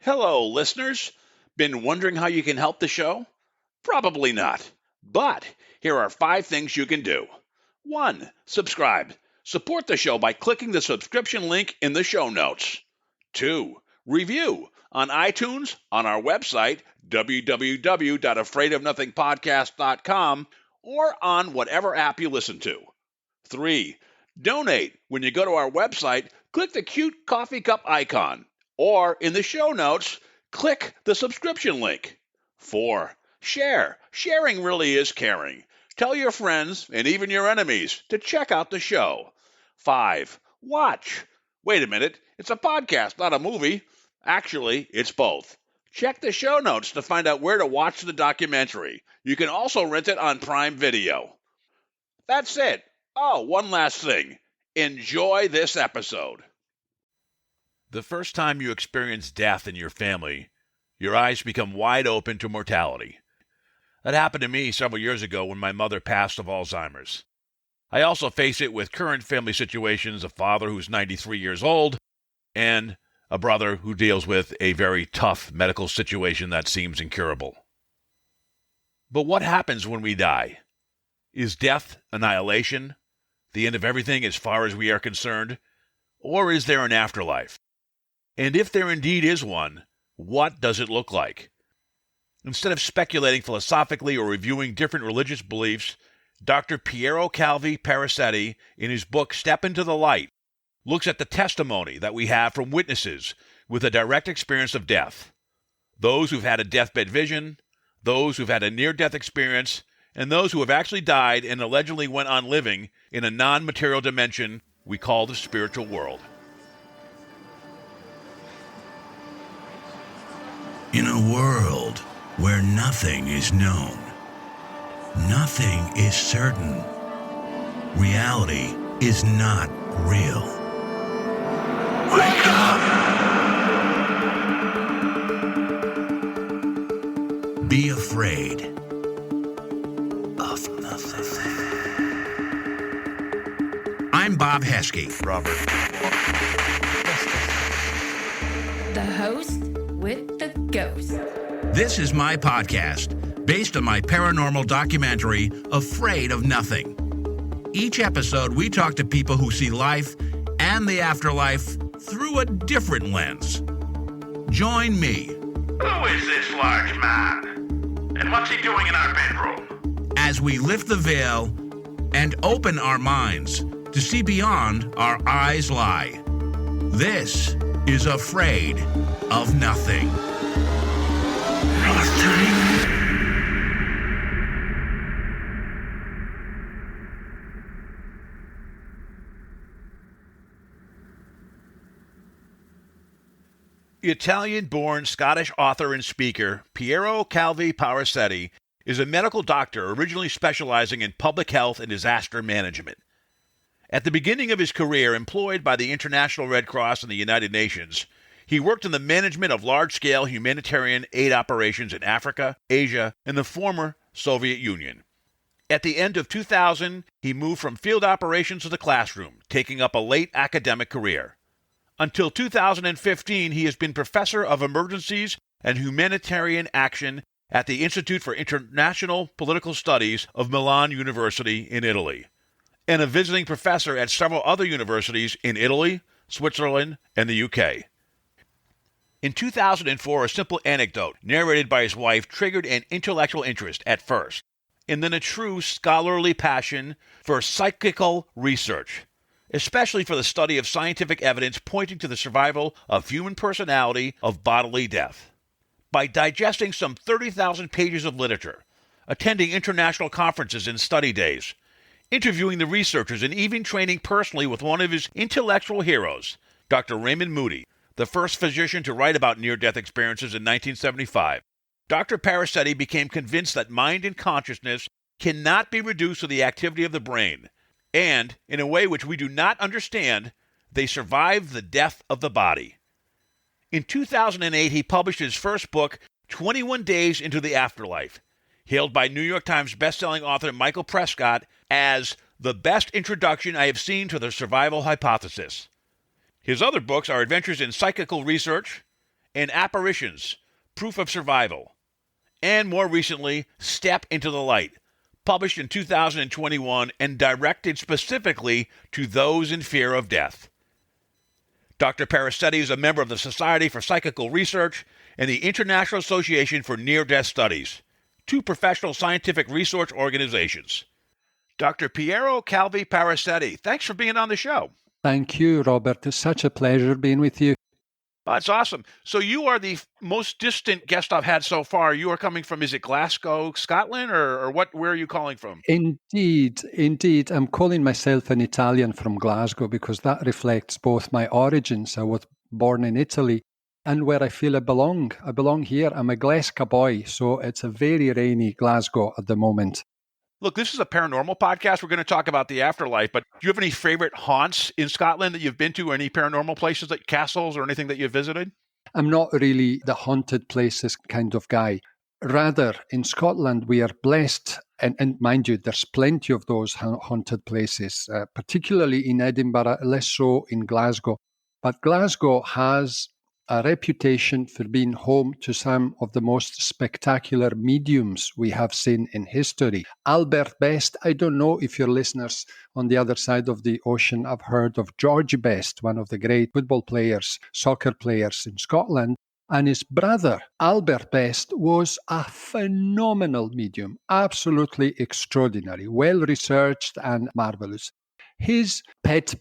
Hello, listeners. Been wondering how you can help the show? Probably not. But here are 5 things you can do. 1. Subscribe. Support the show by clicking the subscription link in the show notes. 2. Review on iTunes, on our website, www.afraidofnothingpodcast.com, or on whatever app you listen to. 3. Donate. When you go to our website, click the cute coffee cup icon, or in the show notes, click the subscription link. 4. Share. Sharing really is caring. Tell your friends and even your enemies to check out the show. 5. Watch. Wait a minute, it's a podcast, not a movie. Actually, it's both. Check the show notes to find out where to watch the documentary. You can also rent it on Prime Video. That's it. Oh, one last thing. Enjoy this episode. The first time you experience death in your family, your eyes become wide open to mortality. That happened to me several years ago when my mother passed of Alzheimer's. I also face it with current family situations, a father who's 93 years old, and a brother who deals with a very tough medical situation that seems incurable. But what happens when we die? Is death annihilation, the end of everything as far as we are concerned? Or is there an afterlife? And if there indeed is one, what does it look like? Instead of speculating philosophically or reviewing different religious beliefs, Dr. Piero Calvi-Parisetti, in his book Step Into the Light, looks at the testimony that we have from witnesses with a direct experience of death. Those who've had a deathbed vision, those who've had a near-death experience, and those who have actually died and allegedly went on living in a non-material dimension we call the spiritual world. In a world where nothing is known, nothing is certain, reality is not real. Wake up! Be afraid of nothing. I'm Bob Heskey. Robert. The host with the ghost. This is my podcast, based on my paranormal documentary, Afraid of Nothing. Each episode, we talk to people who see life and the afterlife through a different lens. Join me. Who is this large man? And what's he doing in our bedroom? As we lift the veil and open our minds to see beyond our eyes lie. This is Afraid of Nothing. Italian-born Scottish author and speaker Piero Calvi-Parisetti is a medical doctor originally specializing in public health and disaster management. At the beginning of his career employed by the International Red Cross and the United Nations, he worked in the management of large-scale humanitarian aid operations in Africa, Asia, and the former Soviet Union. At the end of 2000, he moved from field operations to the classroom, taking up a late academic career. Until 2015, he has been professor of emergencies and humanitarian action at the Institute for International Political Studies of Milan University in Italy, and a visiting professor at several other universities in Italy, Switzerland, and the UK. In 2004, a simple anecdote narrated by his wife triggered an intellectual interest at first, and then a true scholarly passion for psychical research, especially for the study of scientific evidence pointing to the survival of human personality of bodily death. By digesting some 30,000 pages of literature, attending international conferences and study days, interviewing the researchers, and even training personally with one of his intellectual heroes, Dr. Raymond Moody, the first physician to write about near-death experiences in 1975, Dr. Parisetti became convinced that mind and consciousness cannot be reduced to the activity of the brain, and, in a way which we do not understand, they survive the death of the body. In 2008, he published his first book, 21 Days Into the Afterlife, hailed by New York Times bestselling author Michael Prescott as the best introduction I have seen to the survival hypothesis. His other books are Adventures in Psychical Research and Apparitions, Proof of Survival, and more recently, Step into the Light, published in 2021 and directed specifically to those in fear of death. Dr. Parisetti is a member of the Society for Psychical Research and the International Association for Near-Death Studies, two professional scientific research organizations. Dr. Piero Calvi-Parisetti, thanks for being on the show. Thank you, Robert. It's such a pleasure being with you. That's awesome. So you are the most distant guest I've had so far. You are coming from, is it Glasgow, Scotland, or what? Where are you calling from? Indeed. I'm calling myself an Italian from Glasgow because that reflects both my origins. I was born in Italy and where I feel I belong. I belong here. I'm a Glasgow boy, so it's a very rainy Glasgow at the moment. Look, this is a paranormal podcast. We're going to talk about the afterlife, but do you have any favorite haunts in Scotland that you've been to, or any paranormal places, like castles or anything that you've visited? I'm not really the haunted places kind of guy. Rather, in Scotland, we are blessed, and mind you, there's plenty of those haunted places, particularly in Edinburgh, less so in Glasgow. But Glasgow has a reputation for being home to some of the most spectacular mediums we have seen in history. Albert Best, I don't know if your listeners on the other side of the ocean have heard of George Best, one of the great football players, soccer players in Scotland. And his brother, Albert Best, was a phenomenal medium, absolutely extraordinary, well-researched and marvelous. His pet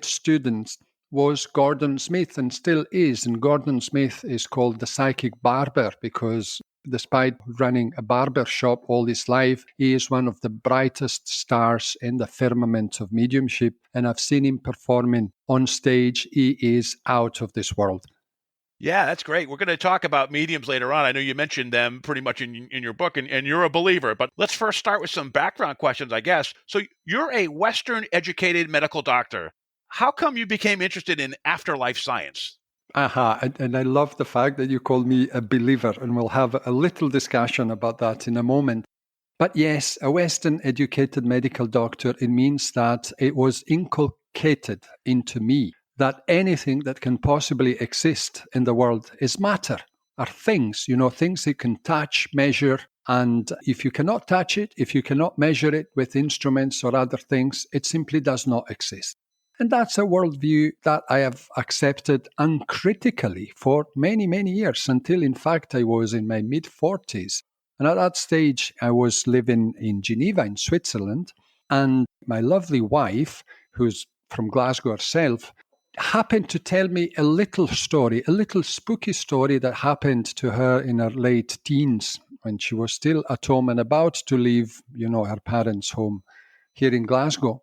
student, was Gordon Smith and still is. And Gordon Smith is called the psychic barber because despite running a barber shop all his life, he is one of the brightest stars in the firmament of mediumship. And I've seen him performing on stage. He is out of this world. Yeah, that's great. We're going to talk about mediums later on. I know you mentioned them pretty much in your book, and you're a believer. But let's first start with some background questions, I guess. So you're a Western-educated medical doctor. How come you became interested in afterlife science? And I love the fact that you call me a believer, and we'll have a little discussion about that in a moment. But yes, a Western-educated medical doctor, it means that it was inculcated into me that anything that can possibly exist in the world is matter, are things, things you can touch, measure. And if you cannot touch it, if you cannot measure it with instruments or other things, it simply does not exist. And that's a worldview that I have accepted uncritically for many, many years, until, in fact, I was in my mid-40s. And at that stage, I was living in Geneva, in Switzerland, and my lovely wife, who's from Glasgow herself, happened to tell me a little story, a little spooky story that happened to her in her late teens when she was still at home and about to leave, her parents' home here in Glasgow.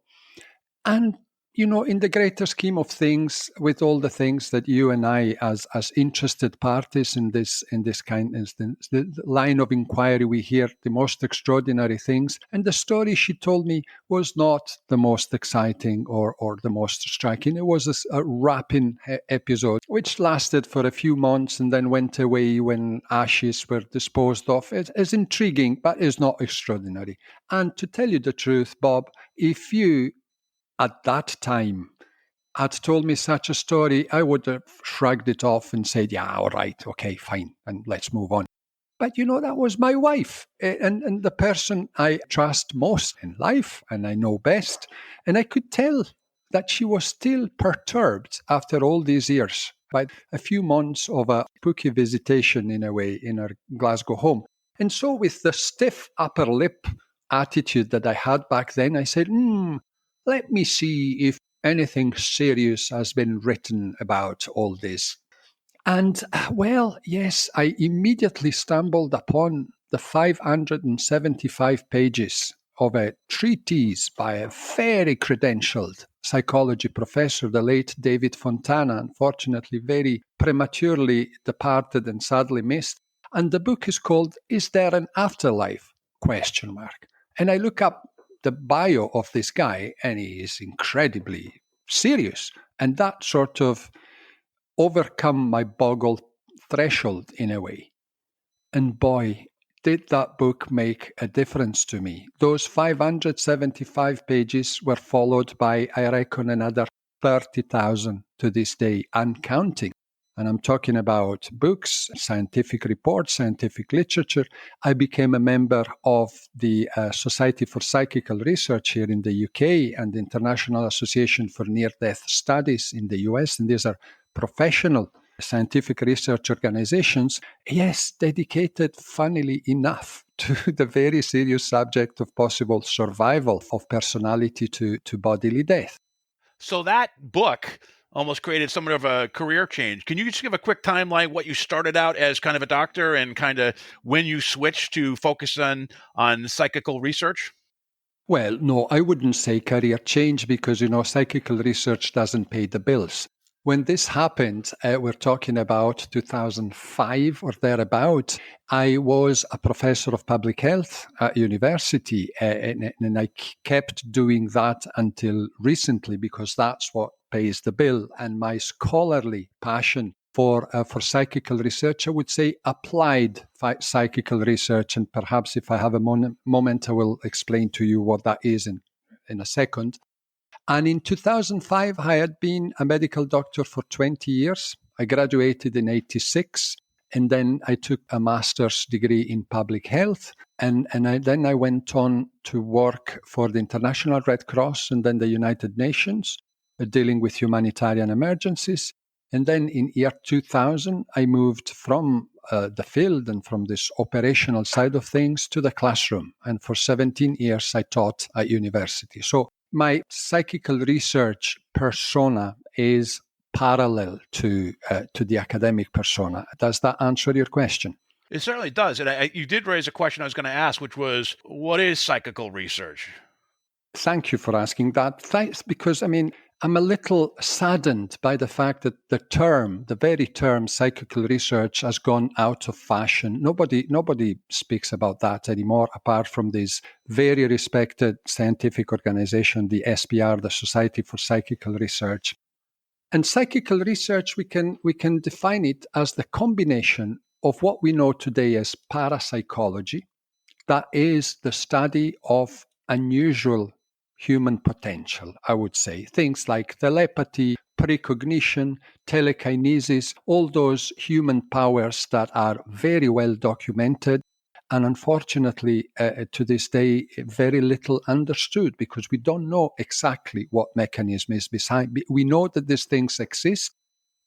And in the greater scheme of things, with all the things that you and I, as interested parties in this kind of the line of inquiry, we hear the most extraordinary things. And the story she told me was not the most exciting or the most striking. It was a wrapping episode, which lasted for a few months and then went away when ashes were disposed of. It is intriguing, but is not extraordinary. And to tell you the truth, Bob, if you at that time had told me such a story, I would have shrugged it off and said, yeah, all right, okay, fine, and let's move on. But that was my wife and the person I trust most in life and I know best. And I could tell that she was still perturbed after all these years by a few months of a spooky visitation, in a way, in her Glasgow home. And so with the stiff upper lip attitude that I had back then, I said, let me see if anything serious has been written about all this. And, well, yes, I immediately stumbled upon the 575 pages of a treatise by a very credentialed psychology professor, the late David Fontana, unfortunately very prematurely departed and sadly missed. And the book is called, Is There an Afterlife? ? And I look up the bio of this guy, and he is incredibly serious. And that sort of overcome my boggle threshold in a way. And boy, did that book make a difference to me. Those 575 pages were followed by, I reckon, another 30,000 to this day, and counting. and I'm talking about books, scientific reports, scientific literature, I became a member of the Society for Psychical Research here in the UK and the International Association for Near-Death Studies in the US. And these are professional scientific research organizations, yes, dedicated, funnily enough, to the very serious subject of possible survival of personality to bodily death. So that book almost created somewhat of a career change. Can you just give a quick timeline, what you started out as kind of a doctor and kind of when you switched to focus on psychical research? Well, no, I wouldn't say career change because, psychical research doesn't pay the bills. When this happened, we're talking about 2005 or thereabout, I was a professor of public health at university, and I kept doing that until recently because that's what pays the bill. And my scholarly passion for psychical research, I would say applied psychical research, and perhaps if I have a moment, I will explain to you what that is in a second. And in 2005, I had been a medical doctor for 20 years. I graduated in 86, and then I took a master's degree in public health. And then I went on to work for the International Red Cross and then the United Nations, dealing with humanitarian emergencies. And then in year 2000, I moved from the field and from this operational side of things to the classroom. And for 17 years, I taught at university. So my psychical research persona is parallel to the academic persona. Does that answer your question? It certainly does. And you did raise a question I was going to ask, which was, what is psychical research? Thank you for asking that. Thanks, because, I'm a little saddened by the fact that the very term psychical research has gone out of fashion. Nobody speaks about that anymore, apart from this very respected scientific organization, the SPR, the Society for Psychical Research. And psychical research, we can define it as the combination of what we know today as parapsychology, that is the study of unusual human potential, I would say. Things like telepathy, precognition, telekinesis, all those human powers that are very well documented and unfortunately to this day very little understood because we don't know exactly what mechanism is behind. We know that these things exist.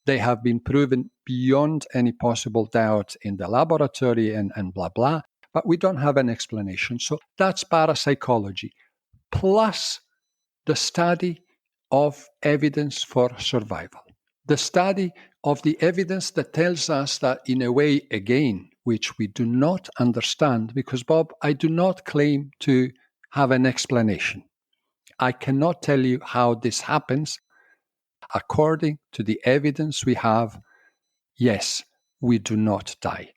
They have been proven beyond any possible doubt in the laboratory and blah, blah, but we don't have an explanation. So that's parapsychology. Plus the study of evidence for survival. The study of the evidence that tells us that in a way, again, which we do not understand, because Bob, I do not claim to have an explanation. I cannot tell you how this happens. According to the evidence we have, yes, we do not die.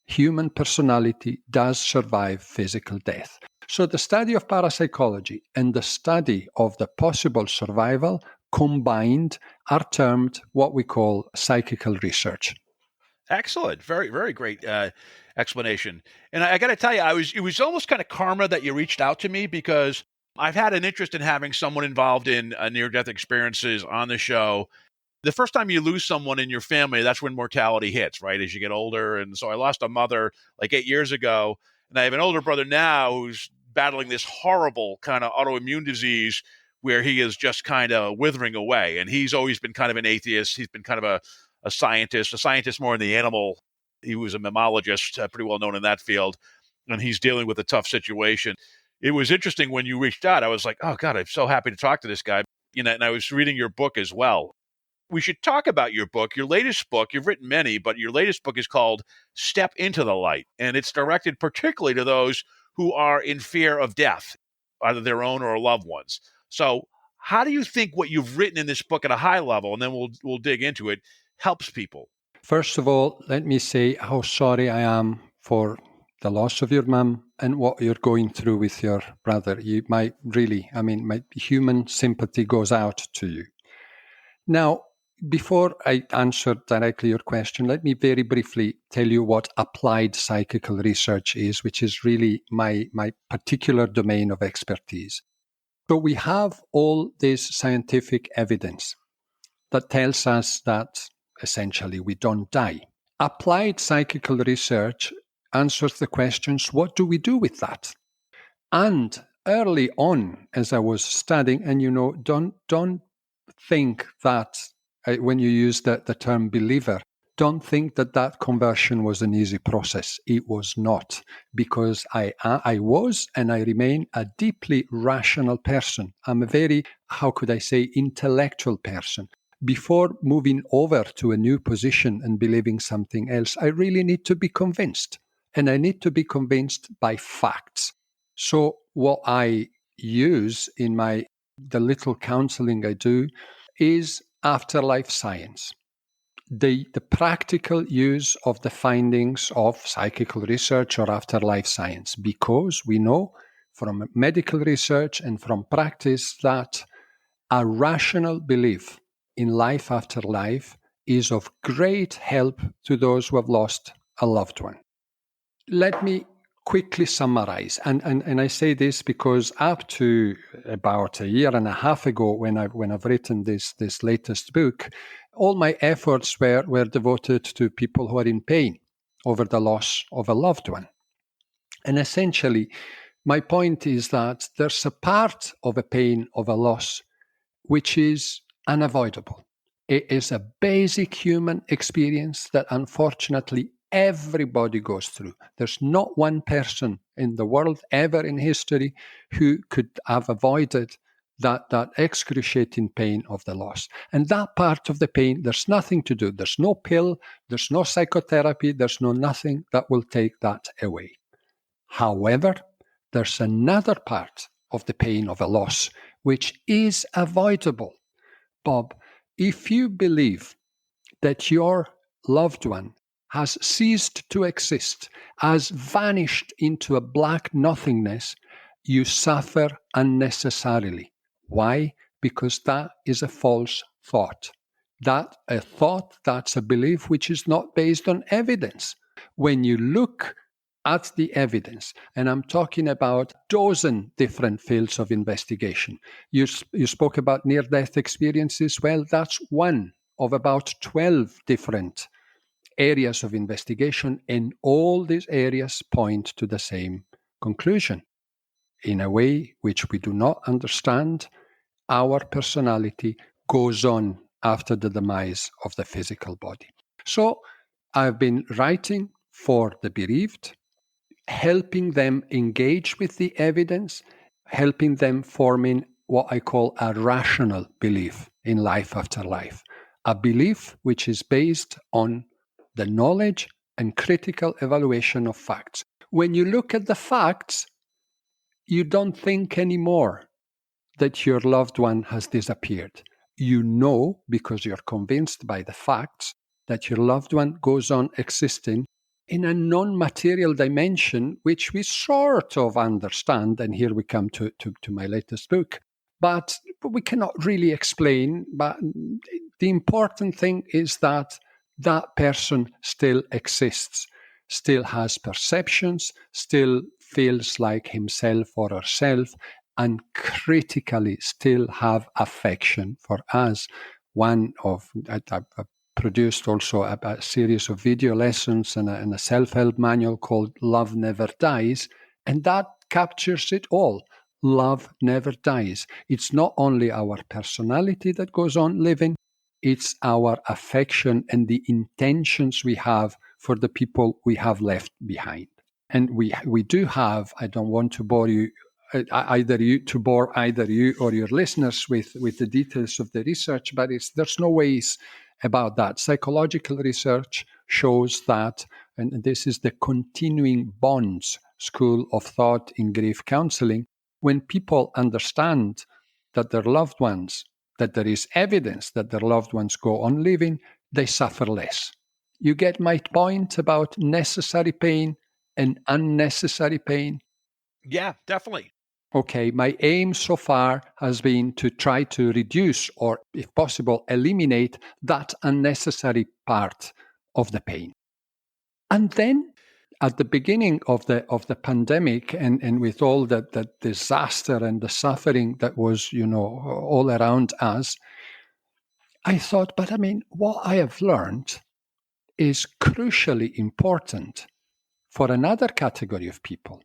Human personality does survive physical death. So the study of parapsychology and the study of the possible survival combined are termed what we call psychical research. Excellent. Very, very great explanation. And I got to tell you, it was almost kind of karma that you reached out to me because I've had an interest in having someone involved in near-death experiences on the show. The first time you lose someone in your family, that's when mortality hits, right, as you get older. And so I lost a mother like 8 years ago, and I have an older brother now who's battling this horrible kind of autoimmune disease where he is just kind of withering away. And he's always been kind of an atheist. He's been kind of a scientist more in the animal. He was a mammologist, pretty well known in that field, and he's dealing with a tough situation. It was interesting when you reached out. I was like, oh, God, I'm so happy to talk to this guy. And I was reading your book as well. We should talk about your book, your latest book. You've written many, but your latest book is called Step Into the Light, and it's directed particularly to those who are in fear of death, either their own or loved ones. So how do you think what you've written in this book at a high level, and then we'll dig into it, helps people? First of all, let me say how sorry I am for the loss of your mum and what you're going through with your brother. You might really, my human sympathy goes out to you. Now, before I answer directly your question, let me very briefly tell you what applied psychical research is, which is really my particular domain of expertise. So we have all this scientific evidence that tells us that essentially, we don't die. Applied psychical research answers the questions, what do we do with that? And early on, as I was studying, and don't think that when you use the term believer, don't think that conversion was an easy process. It was not, because I was and I remain a deeply rational person. I'm a very, how could I say, intellectual person. Before moving over to a new position and believing something else, I really need to be convinced. And I need to be convinced by facts. So what I use in the little counseling I do is afterlife science. The practical use of the findings of psychical research or afterlife science, because we know from medical research and from practice that a rational belief in life after life is of great help to those who have lost a loved one. Let me quickly summarize, and I say this because up to about a year and a half ago, when I've written this latest book, all my efforts were devoted to people who are in pain over the loss of a loved one. And essentially, my point is that there's a part of a pain of a loss which is unavoidable. It is a basic human experience that unfortunately everybody goes through. There's not one person in the world ever in history who could have avoided that excruciating pain of the loss. And that part of the pain, there's nothing to do. There's no pill, there's no psychotherapy, there's nothing that will take that away. However, there's another part of the pain of a loss which is avoidable. Bob, if you believe that your loved one has ceased to exist, has vanished into a black nothingness, you suffer unnecessarily. Why? Because that is a false thought. That's a belief which is not based on evidence. When you look at the evidence, and I'm talking about dozen different fields of investigation. You spoke about near-death experiences. Well, that's one of about 12 different areas of investigation, and all these areas point to the same conclusion. In a way which we do not understand, our personality goes on after the demise of the physical body. So I've been writing for the bereaved, helping them engage with the evidence, helping them forming what I call a rational belief in life after life, a belief which is based on the knowledge and critical evaluation of facts. When you look at the facts, you don't think anymore that your loved one has disappeared. You know, because you're convinced by the facts, that your loved one goes on existing in a non-material dimension, which we sort of understand, and here we come to my latest book, but we cannot really explain. But the important thing is that that person still exists, still has perceptions, still feels like himself or herself, and critically still have affection for us. I've produced also a series of video lessons and a self-help manual called Love Never Dies, and that captures it all. Love never dies. It's not only our personality that goes on living, it's our affection and the intentions we have for the people we have left behind. And we do have, I don't want to bore you, either you or your listeners with the details of the research, but there's no ways about that. Psychological research shows that, and this is the continuing bonds school of thought in grief counseling, when people understand that their loved ones, that there is evidence that their loved ones go on living, they suffer less. You get my point about necessary pain and unnecessary pain? Yeah, definitely. Okay, my aim so far has been to try to reduce or, if possible, eliminate that unnecessary part of the pain. And then at the beginning of the pandemic and with all the disaster and the suffering that was, all around us, I thought, but I mean, what I have learned is crucially important for another category of people.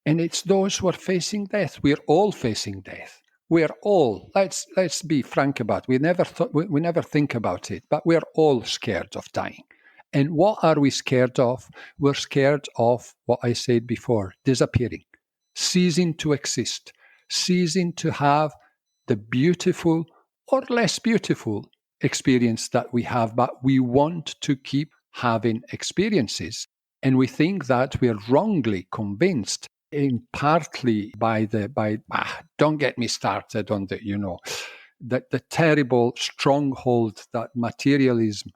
And it's those who are facing death. We're all facing death. We're all, let's be frank about it. We never think about it, but we're all scared of dying. And what are we scared of? We're scared of what I said before, disappearing, ceasing to exist, ceasing to have the beautiful or less beautiful experience that we have, but we want to keep having experiences. And we think that we're wrongly convinced, in partly don't get me started on the terrible stronghold that materialism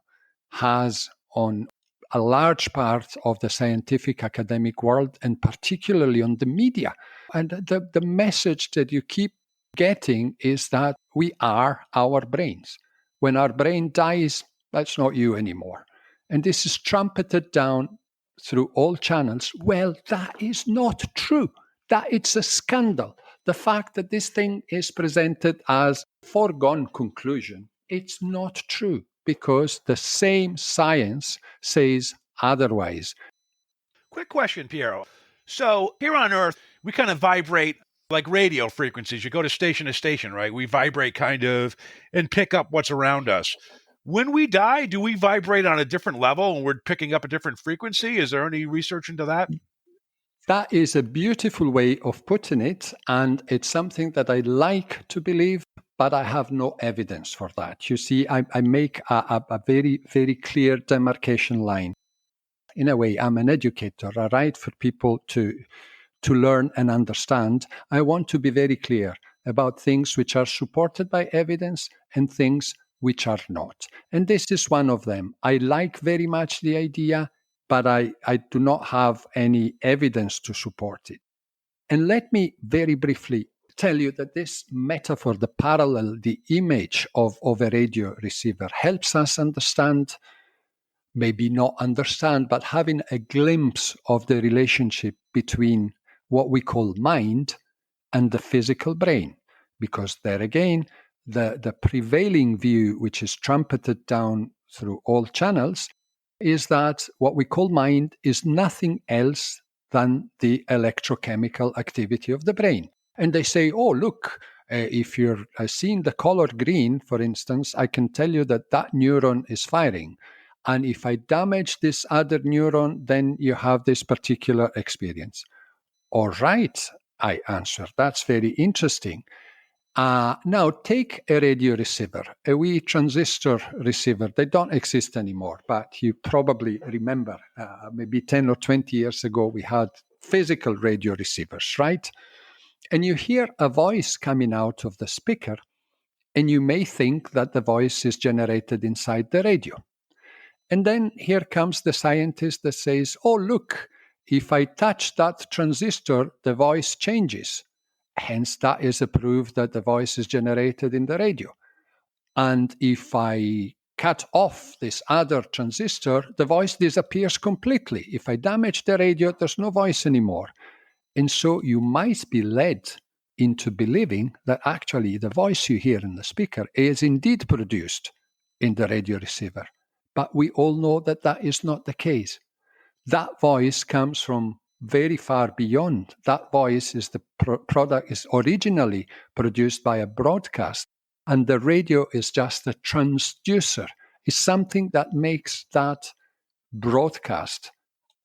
has on a large part of the scientific academic world, and particularly on the media. And the message that you keep getting is that we are our brains. When our brain dies, that's not you anymore. And this is trumpeted down through all channels. Well, that is not true. That it's a scandal. The fact that this thing is presented as foregone conclusion, it's not true, because the same science says otherwise. Quick question, Piero. So here on Earth, we kind of vibrate like radio frequencies. You go to station, right? We vibrate kind of and pick up what's around us. When we die, do we vibrate on a different level and we're picking up a different frequency? Is there any research into that? That is a beautiful way of putting it, and it's something that I like to believe, but I have no evidence for that. You see, I make a very, very clear demarcation line. In a way, I'm an educator. I write for people to learn and understand. I want to be very clear about things which are supported by evidence and things which are not. And this is one of them. I like very much the idea, but I do not have any evidence to support it. And let me very briefly tell you that this metaphor, the parallel, the image of a radio receiver helps us understand, maybe not understand, but having a glimpse of the relationship between what we call mind and the physical brain. Because there again, the prevailing view, which is trumpeted down through all channels, is that what we call mind is nothing else than the electrochemical activity of the brain. And they say, oh, look, if you're seeing the color green, for instance, I can tell you that that neuron is firing. And if I damage this other neuron, then you have this particular experience. All right, I answer. That's very interesting. Now, take a radio receiver, a wee transistor receiver. They don't exist anymore, but you probably remember maybe 10 or 20 years ago, we had physical radio receivers, right? And you hear a voice coming out of the speaker, and you may think that the voice is generated inside the radio. And then here comes the scientist that says, oh, look, if I touch that transistor, the voice changes. Hence, that is a proof that the voice is generated in the radio. And if I cut off this other transistor, the voice disappears completely. If I damage the radio, there's no voice anymore. And so you might be led into believing that actually the voice you hear in the speaker is indeed produced in the radio receiver. But we all know that that is not the case. That voice comes from very far beyond. That voice is the product is originally produced by a broadcast, and the radio is just a transducer. It's something that makes that broadcast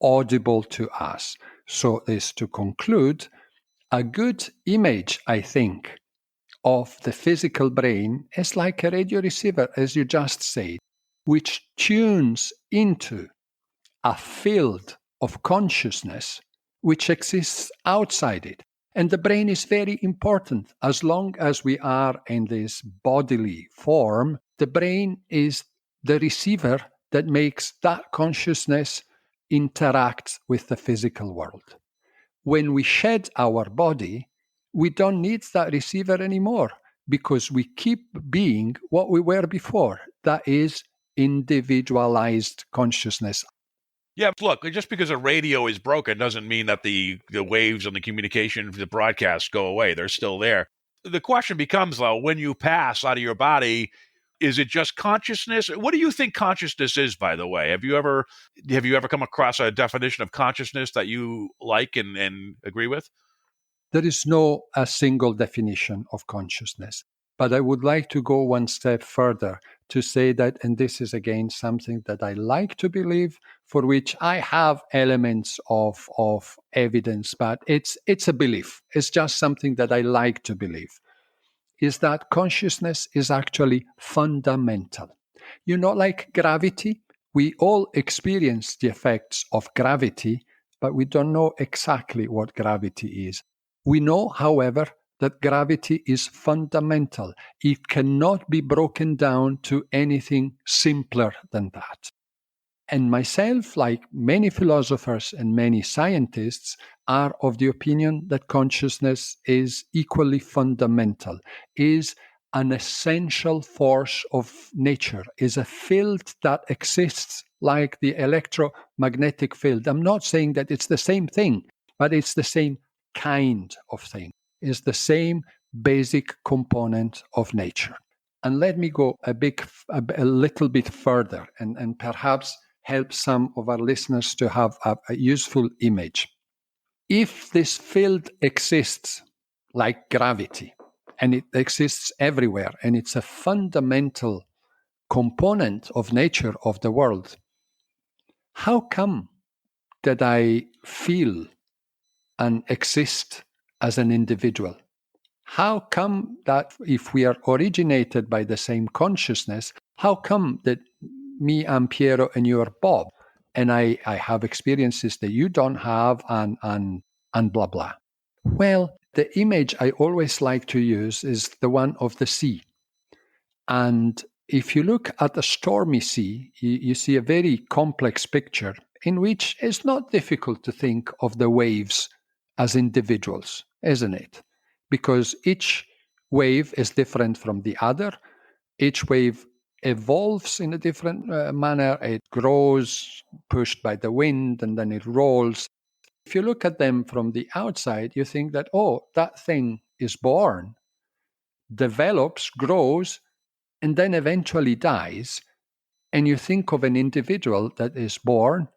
audible to us. So this to conclude, a good image, I think, of the physical brain is like a radio receiver, as you just said, which tunes into a field of consciousness which exists outside it. And the brain is very important. As long as we are in this bodily form, the brain is the receiver that makes that consciousness interact with the physical world. When we shed our body, we don't need that receiver anymore because we keep being what we were before. That is individualized consciousness. Yeah, look, just because a radio is broken doesn't mean that the waves and the communication, the broadcasts go away. They're still there. The question becomes, though, when you pass out of your body, Is it just consciousness? What do you think consciousness is, by the way? Have you ever come across a definition of consciousness that you like and agree with? There is no a single definition of consciousness, but I would like to go one step further to say that, and this is again something that I like to believe, for which I have elements of evidence, but it's a belief. It's just something that I like to believe, is that consciousness is actually fundamental. You know, like gravity, we all experience the effects of gravity, but we don't know exactly what gravity is. We know, however, that gravity is fundamental. It cannot be broken down to anything simpler than that. And myself, like many philosophers and many scientists, are of the opinion that consciousness is equally fundamental, is an essential force of nature, is a field that exists like the electromagnetic field. I'm not saying that it's the same thing, but it's the same kind of thing. It's the same basic component of nature. And let me go a little bit further and perhaps help some of our listeners to have a useful image. If this field exists like gravity, and it exists everywhere, and it's a fundamental component of nature of the world, how come that I feel and exist as an individual? How come that if we are originated by the same consciousness, how come that me, I'm Piero, and you are Bob, and I have experiences that you don't have, and blah, blah? Well, the image I always like to use is the one of the sea. And if you look at a stormy sea, you see a very complex picture in which it's not difficult to think of the waves as individuals, isn't it? Because each wave is different from the other. Each wave evolves in a different manner. It grows, pushed by the wind, and then it rolls. If you look at them from the outside, you think that, oh, that thing is born, develops, grows, and then eventually dies. And you think of an individual that is born,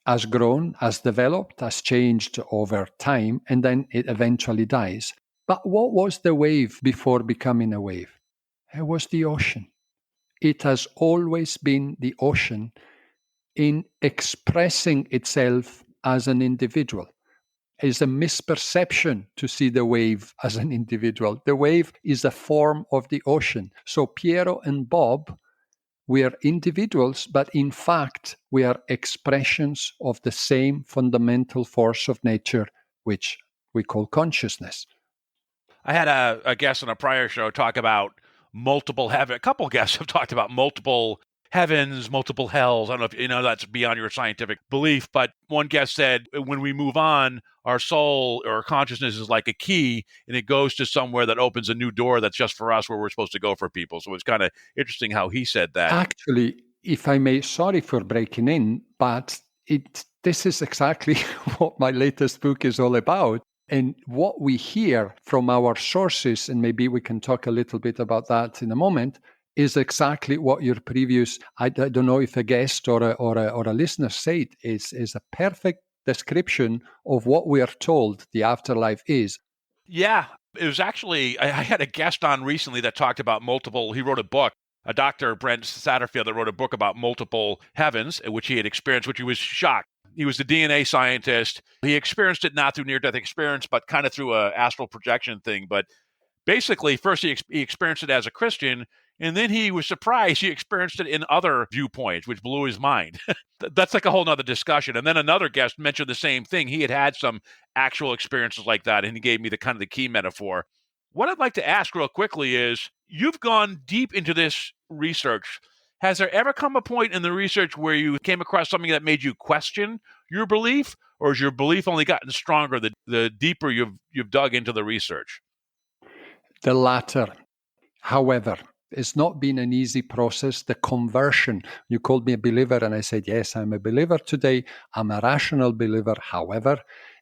has grown, has developed, has changed over time, and then it eventually dies. But what was the wave before becoming a wave? It was the ocean. It has always been the ocean in expressing itself as an individual. It's a misperception to see the wave as an individual. The wave is a form of the ocean. So Piero and Bob, we are individuals, but in fact, we are expressions of the same fundamental force of nature, which we call consciousness. I had a guest on a prior show talk about multiple heaven. A couple guests have talked about multiple heavens, multiple hells. I don't know if you know that's beyond your scientific belief, but one guest said when we move on, our soul or consciousness is like a key, and it goes to somewhere that opens a new door that's just for us, where we're supposed to go for people. So it's kind of interesting how he said that. Actually, if I may, sorry for breaking in, but this is exactly what my latest book is all about. And what we hear from our sources, and maybe we can talk a little bit about that in a moment, is exactly what your previous, I don't know if a guest or a listener said, is a perfect description of what we are told the afterlife is. Yeah, it was actually, I had a guest on recently that talked about multiple, he wrote a book, a Dr. Brent Satterfield that wrote a book about multiple heavens, which he had experienced, which he was shocked. He was a DNA scientist. He experienced it not through near-death experience, but kind of through an astral projection thing. But basically, first he experienced it as a Christian, and then he was surprised he experienced it in other viewpoints, which blew his mind. That's like a whole nother discussion. And then another guest mentioned the same thing. He had some actual experiences like that, and he gave me the key metaphor. What I'd like to ask real quickly is, you've gone deep into this research. Has there ever come a point in the research where you came across something that made you question your belief, or has your belief only gotten stronger the deeper you've dug into the research? The latter. However, it's not been an easy process. The conversion, you called me a believer, and I said, yes, I'm a believer today. I'm a rational believer. However,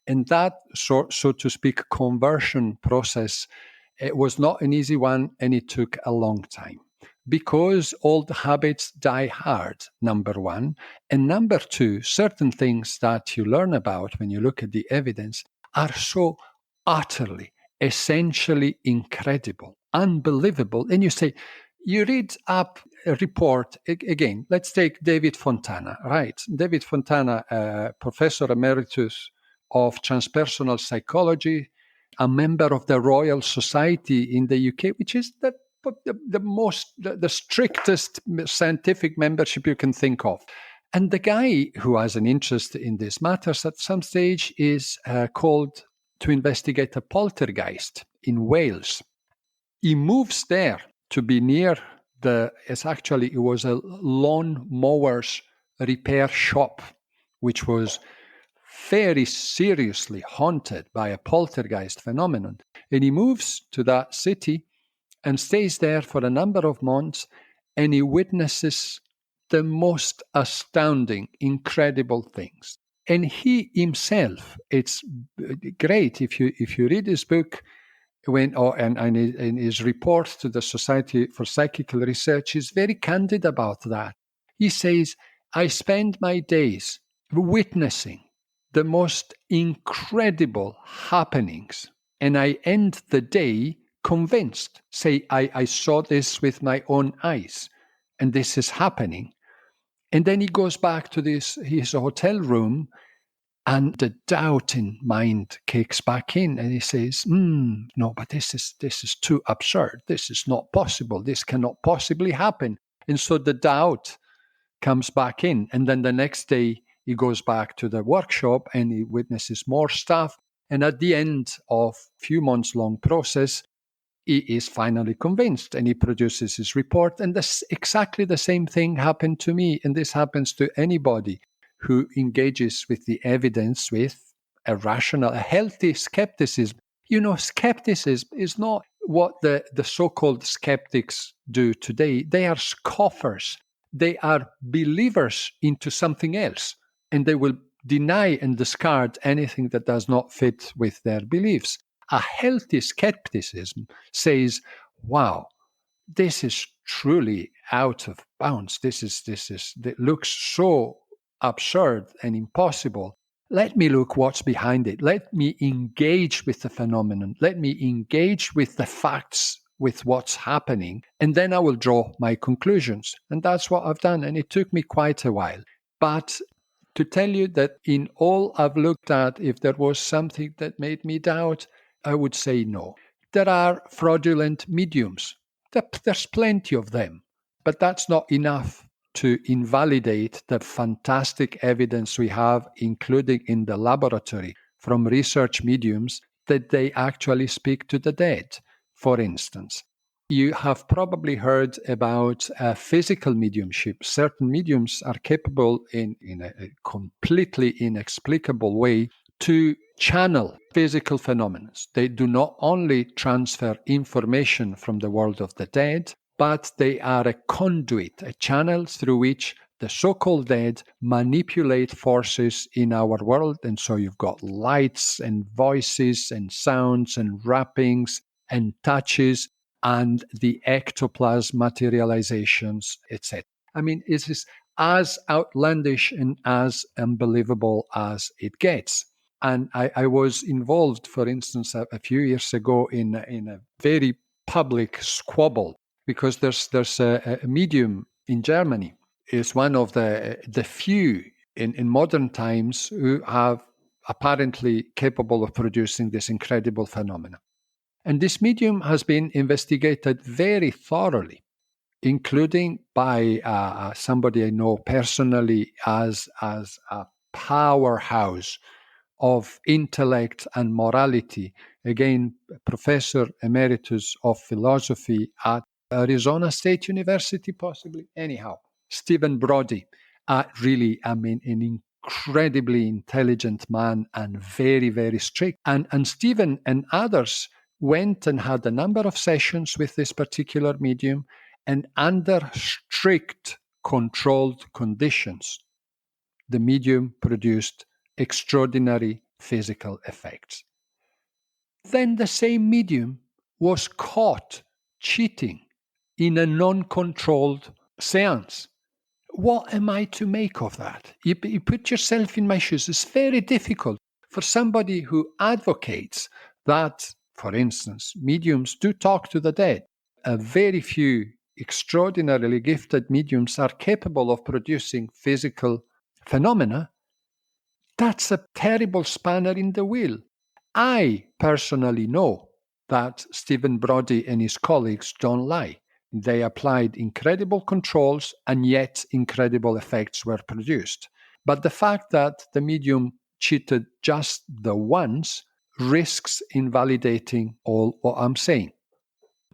in that, so to speak, conversion process, it was not an easy one, and it took a long time. because old habits die hard, number one. And number two, certain things that you learn about when you look at the evidence are so utterly, essentially incredible, unbelievable. And you say, you read up a report, again, let's take David Fontana, right? David Fontana, Professor Emeritus of Transpersonal Psychology, a member of the Royal Society in the UK, which is the strictest scientific membership you can think of. And the guy who has an interest in these matters at some stage is called to investigate a poltergeist in Wales. He moves there to be near it was a lawn mowers repair shop, which was very seriously haunted by a poltergeist phenomenon. And he moves to that city and stays there for a number of months, and he witnesses the most astounding, incredible things. And he himself, it's great if you read his book, and in his report to the Society for Psychical Research, is very candid about that. He says, I spend my days witnessing the most incredible happenings, and I end the day convinced, say, I saw this with my own eyes, and this is happening. And then he goes back to his hotel room, and the doubting mind kicks back in, and he says, no, but this is too absurd. This is not possible. This cannot possibly happen. And so the doubt comes back in. And then the next day, he goes back to the workshop and he witnesses more stuff. And at the end of a few months long process, he is finally convinced and he produces his report. And exactly the same thing happened to me. And this happens to anybody who engages with the evidence with a healthy skepticism. Skepticism is not what the so-called skeptics do today. They are scoffers. They are believers into something else, and they will deny and discard anything that does not fit with their beliefs. A healthy skepticism says, wow, this is truly out of bounds. It looks so absurd and impossible. Let me look what's behind it. Let me engage with the phenomenon. Let me engage with the facts, with what's happening, and then I will draw my conclusions. And that's what I've done. And it took me quite a while. But to tell you that in all I've looked at, if there was something that made me doubt, I would say no. There are fraudulent mediums. There's plenty of them. But that's not enough to invalidate the fantastic evidence we have, including in the laboratory, from research mediums, that they actually speak to the dead. For instance, you have probably heard about physical mediumship. Certain mediums are capable in a completely inexplicable way to channel physical phenomena. They do not only transfer information from the world of the dead, but they are a conduit, a channel through which the so-called dead manipulate forces in our world. And so you've got lights and voices and sounds and wrappings and touches and the ectoplasm materializations, etc. I mean, it is as outlandish and as unbelievable as it gets. And I was involved, for instance, a few years ago in a very public squabble, because there's a medium in Germany. Is one of the few in modern times who are apparently capable of producing this incredible phenomenon. And this medium has been investigated very thoroughly, including by somebody I know personally as a powerhouse of intellect and morality. Again, Professor Emeritus of Philosophy at Arizona State University, possibly. Anyhow, Stephen Brody, really, an incredibly intelligent man and very, very strict. And Stephen and others went and had a number of sessions with this particular medium, and under strict, controlled conditions, the medium produced extraordinary physical effects. Then the same medium was caught cheating in a non-controlled seance. What am I to make of that? You put yourself in my shoes. It's very difficult for somebody who advocates that, for instance, mediums do talk to the dead. A very few extraordinarily gifted mediums are capable of producing physical phenomena. That's a terrible spanner in the wheel. I personally know that Stephen Brody and his colleagues don't lie. They applied incredible controls, and yet incredible effects were produced. But the fact that the medium cheated just the once risks invalidating all what I'm saying.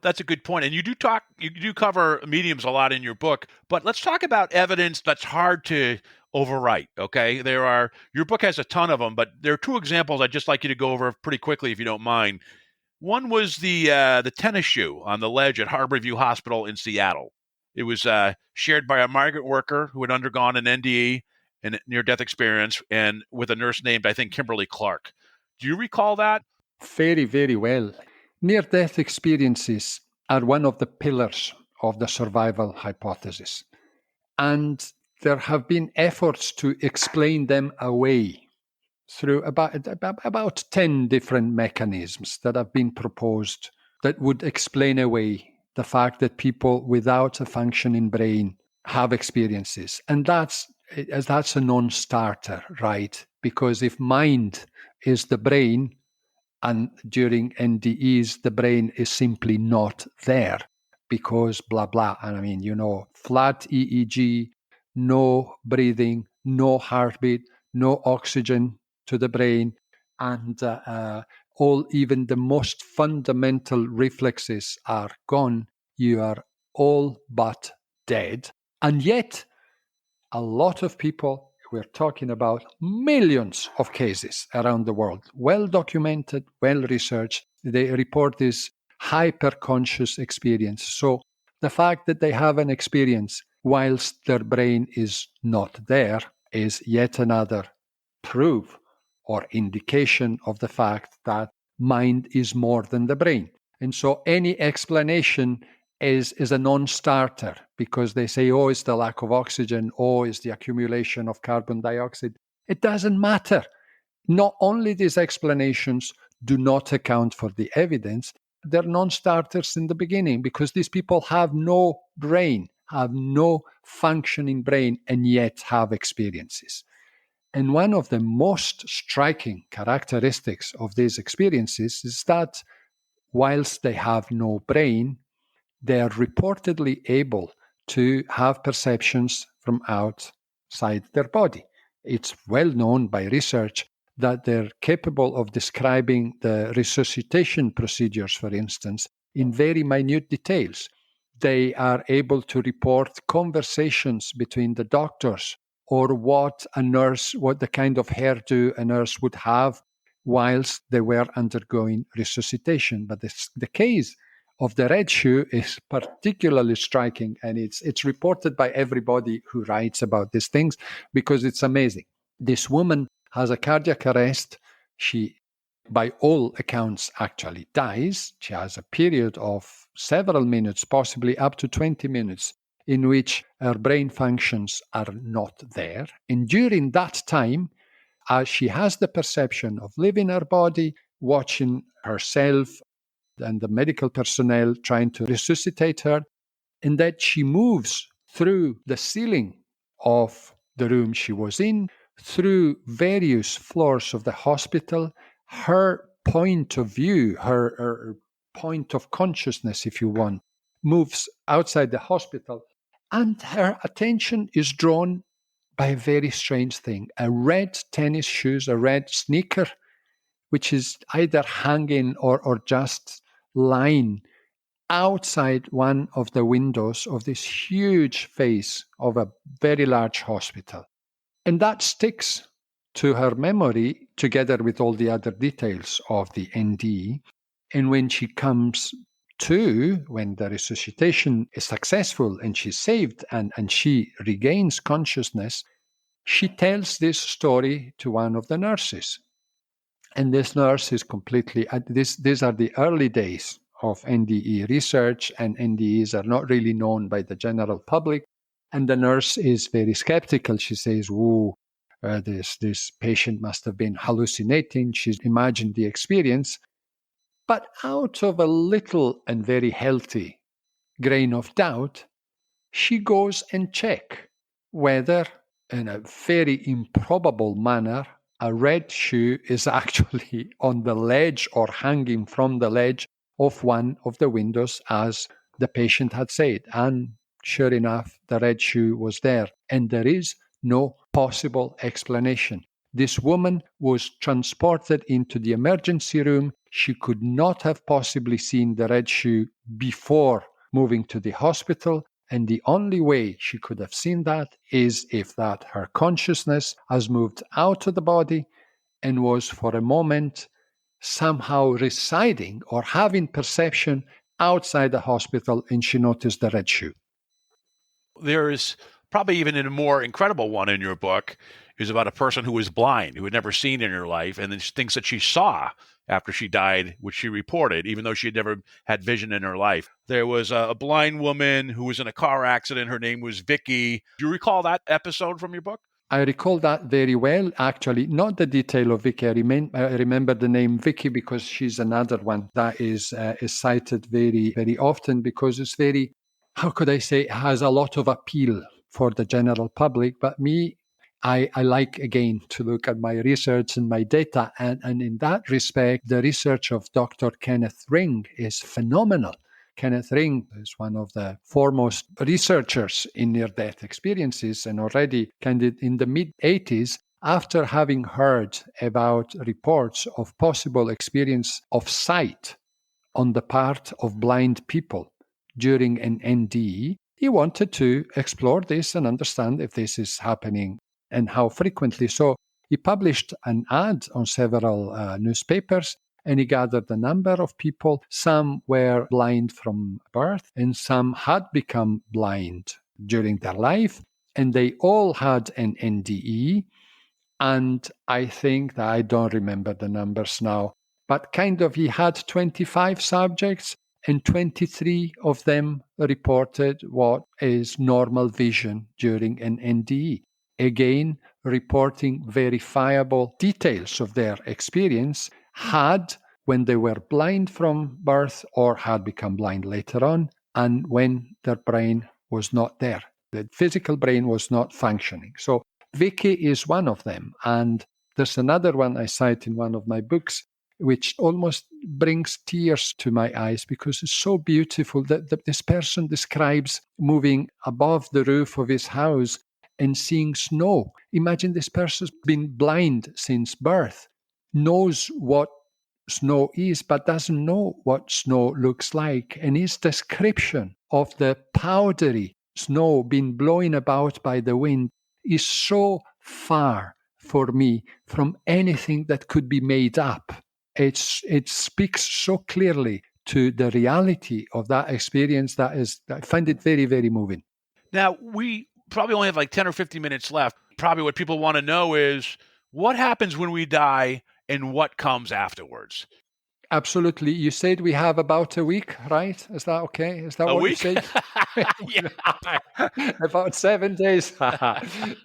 That's a good point. And you do cover mediums a lot in your book, but let's talk about evidence that's hard to overwrite, okay? Your book has a ton of them, but there are two examples I'd just like you to go over pretty quickly if you don't mind. One was the tennis shoe on the ledge at Harborview Hospital in Seattle. It was shared by a migrant worker who had undergone an NDE, a near-death experience, and with a nurse named, I think, Kimberly Clark. Do you recall that? Very, very well. Near-death experiences are one of the pillars of the survival hypothesis. And there have been efforts to explain them away through about 10 different mechanisms that have been proposed that would explain away the fact that people without a functioning brain have experiences. And that's a non-starter, right? Because if mind is the brain, and during NDEs, the brain is simply not there because blah, blah. And I mean, flat EEG, no breathing, no heartbeat, no oxygen to the brain, and even the most fundamental reflexes are gone. You are all but dead. And yet, a lot of people, we're talking about millions of cases around the world, well documented, well researched, they report this hyper-conscious experience. So the fact that they have an experience whilst their brain is not there is yet another proof or indication of the fact that mind is more than the brain. And so any explanation is a non-starter because they say, it's the lack of oxygen, it's the accumulation of carbon dioxide. It doesn't matter. Not only these explanations do not account for the evidence, they're non-starters in the beginning because these people have no brain, have no functioning brain, and yet have experiences. And one of the most striking characteristics of these experiences is that whilst they have no brain, they are reportedly able to have perceptions from outside their body. It's well known by research that they're capable of describing the resuscitation procedures, for instance, in very minute details. They are able to report conversations between the doctors or what the kind of hairdo a nurse would have whilst they were undergoing resuscitation. But the case of the red shoe is particularly striking, and it's reported by everybody who writes about these things because it's amazing. This woman has a cardiac arrest. She, by all accounts, actually dies. She has a period of several minutes, possibly up to 20 minutes, in which her brain functions are not there. And during that time, she has the perception of leaving her body, watching herself and the medical personnel trying to resuscitate her, and that she moves through the ceiling of the room she was in, through various floors of the hospital. Her point of view, her point of consciousness, if you want, moves outside the hospital, and her attention is drawn by a very strange thing, a red tennis shoes, a red sneaker, which is either hanging or just lying outside one of the windows of this huge face of a very large hospital. And that sticks to her memory together with all the other details of the ND. And when she comes to, when the resuscitation is successful and she's saved and she regains consciousness, she tells this story to one of the nurses. And this nurse is completely, these are the early days of NDE research, and NDEs are not really known by the general public. And the nurse is very skeptical. She says, this patient must have been hallucinating. She's imagined the experience. But out of a little and very healthy grain of doubt, she goes and checks whether, in a very improbable manner, a red shoe is actually on the ledge or hanging from the ledge of one of the windows, as the patient had said. And sure enough, the red shoe was there. And there is no possible explanation. This woman was transported into the emergency room. She could not have possibly seen the red shoe before moving to the hospital. And the only way she could have seen that is if that her consciousness has moved out of the body and was for a moment somehow residing or having perception outside the hospital, and she noticed the red shoe. There's probably even a more incredible one in your book is about a person who was blind, who had never seen in her life, and then things that she saw after she died, which she reported, even though she had never had vision in her life. There was a blind woman who was in a car accident. Her name was Vicky. Do you recall that episode from your book? I recall that very well, actually. Not the detail of Vicky. I remember the name Vicky because she's another one that is cited very, very often because it's very, how could I say, has a lot of appeal for the general public. But me, I like, again, to look at my research and my data. And in that respect, the research of Dr. Kenneth Ring is phenomenal. Kenneth Ring is one of the foremost researchers in near-death experiences, and already kind of in the mid-80s, after having heard about reports of possible experience of sight on the part of blind people during an NDE, he wanted to explore this and understand if this is happening and how frequently. So he published an ad on several newspapers, and he gathered a number of people. Some were blind from birth, and some had become blind during their life, and they all had an NDE. And I think that I don't remember the numbers now, but kind of he had 25 subjects, and 23 of them reported what is normal vision during an NDE. Again, reporting verifiable details of their experience, had when they were blind from birth or had become blind later on, and when their brain was not there. The physical brain was not functioning. So Vicky is one of them. And there's another one I cite in one of my books, which almost brings tears to my eyes because it's so beautiful that this person describes moving above the roof of his house and seeing snow. Imagine this person's been blind since birth, knows what snow is, but doesn't know what snow looks like. And his description of the powdery snow being blown about by the wind is so far for me from anything that could be made up. It speaks so clearly to the reality of that experience I find it very, very moving. Now, we probably only have like 10 or 15 minutes left. Probably what people want to know is what happens when we die and what comes afterwards. Absolutely. You said we have about a week, right? Is that okay? Is that A what week? you said? Yeah. About 7 days.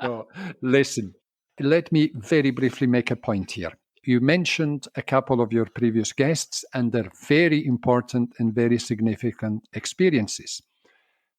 No, listen, let me very briefly make a point here. You mentioned a couple of your previous guests and their very important and very significant experiences.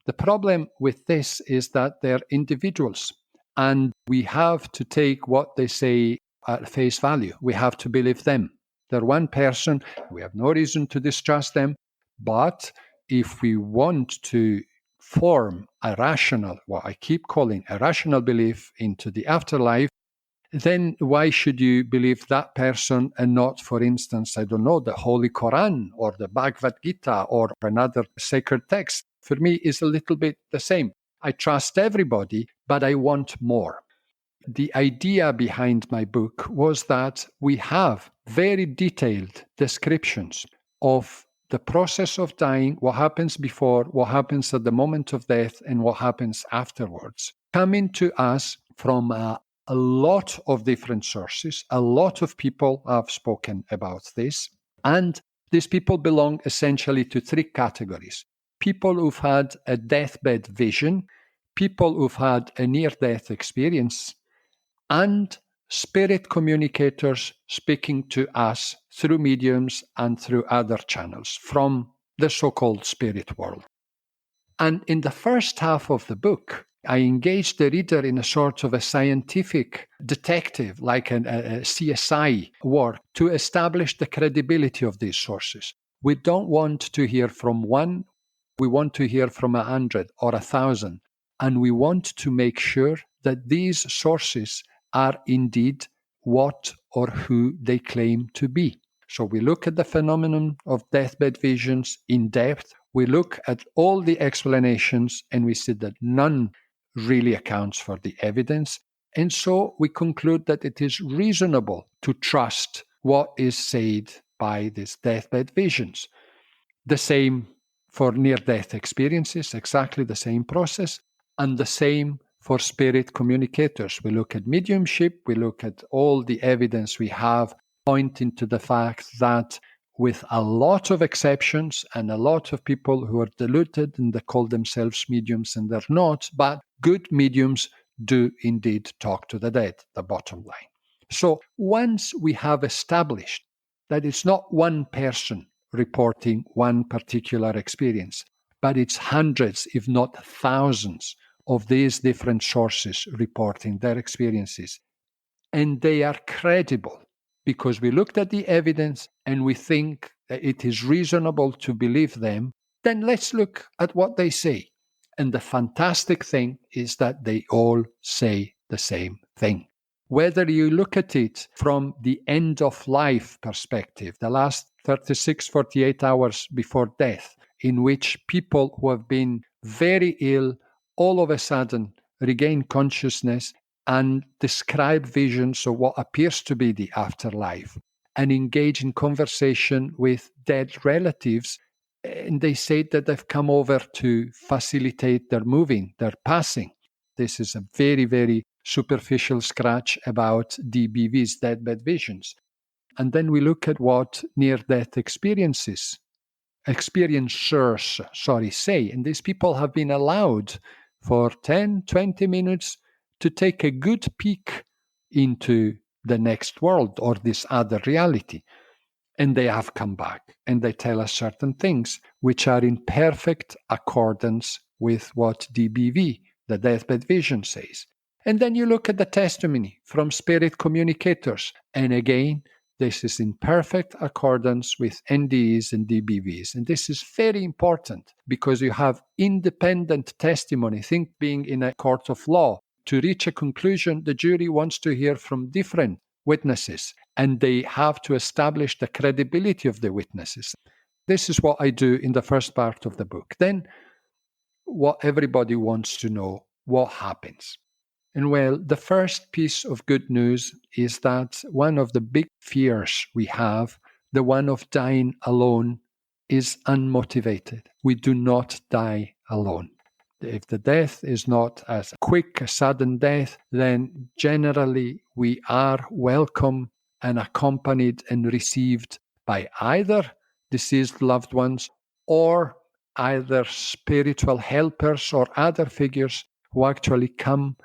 The problem with this is that they're individuals, and we have to take what they say at face value. We have to believe them. They're one person. We have no reason to distrust them. But if we want to form a rational, what I keep calling a rational belief into the afterlife, then why should you believe that person and not, for instance, I don't know, the Holy Quran or the Bhagavad Gita or another sacred text? For me, is a little bit the same. I trust everybody, but I want more. The idea behind my book was that we have very detailed descriptions of the process of dying, what happens before, what happens at the moment of death, and what happens afterwards, coming to us from a lot of different sources. A lot of people have spoken about this. And These people belong essentially to three categories. People who've had a deathbed vision, people who've had a near-death experience, and spirit communicators speaking to us through mediums and through other channels from the so-called spirit world. And in the first half of the book, I engaged the reader in a sort of a scientific detective, like a CSI work, to establish the credibility of these sources. We don't want to hear from one, we want to hear from 100 or 1,000. And we want to make sure that these sources are indeed what or who they claim to be. So we look at the phenomenon of deathbed visions in depth. We look at all the explanations and we see that none really accounts for the evidence. And so we conclude that it is reasonable to trust what is said by these deathbed visions. The same for near-death experiences, exactly the same process, and the same for spirit communicators. We look at mediumship, we look at all the evidence we have pointing to the fact that with a lot of exceptions and a lot of people who are deluded and they call themselves mediums and they're not, but good mediums do indeed talk to the dead, the bottom line. So once we have established that it's not one person reporting one particular experience, but it's hundreds, if not thousands, of these different sources reporting their experiences. And they are credible because we looked at the evidence and we think that it is reasonable to believe them. Then let's look at what they say. And the fantastic thing is that they all say the same thing. Whether you look at it from the end of life perspective, the last 36, 48 hours before death, in which people who have been very ill all of a sudden regain consciousness and describe visions of what appears to be the afterlife and engage in conversation with dead relatives. And they say that they've come over to facilitate their moving, their passing. This is a very, very superficial scratch about DBV's, deathbed visions. And then we look at what near-death experiencers say. And these people have been allowed for 10, 20 minutes to take a good peek into the next world or this other reality. And they have come back and they tell us certain things which are in perfect accordance with what DBV, the deathbed vision, says. And then you look at the testimony from spirit communicators. And again, this is in perfect accordance with NDEs and DBVs. And this is very important because you have independent testimony. Think being in a court of law. To reach a conclusion, the jury wants to hear from different witnesses, and they have to establish the credibility of the witnesses. This is what I do in the first part of the book. Then, what everybody wants to know, what happens? And well, the first piece of good news is that one of the big fears we have, the one of dying alone, is unmotivated. We do not die alone. If the death is not as quick, a sudden death, then generally we are welcome and accompanied and received by either deceased loved ones or either spiritual helpers or other figures who actually come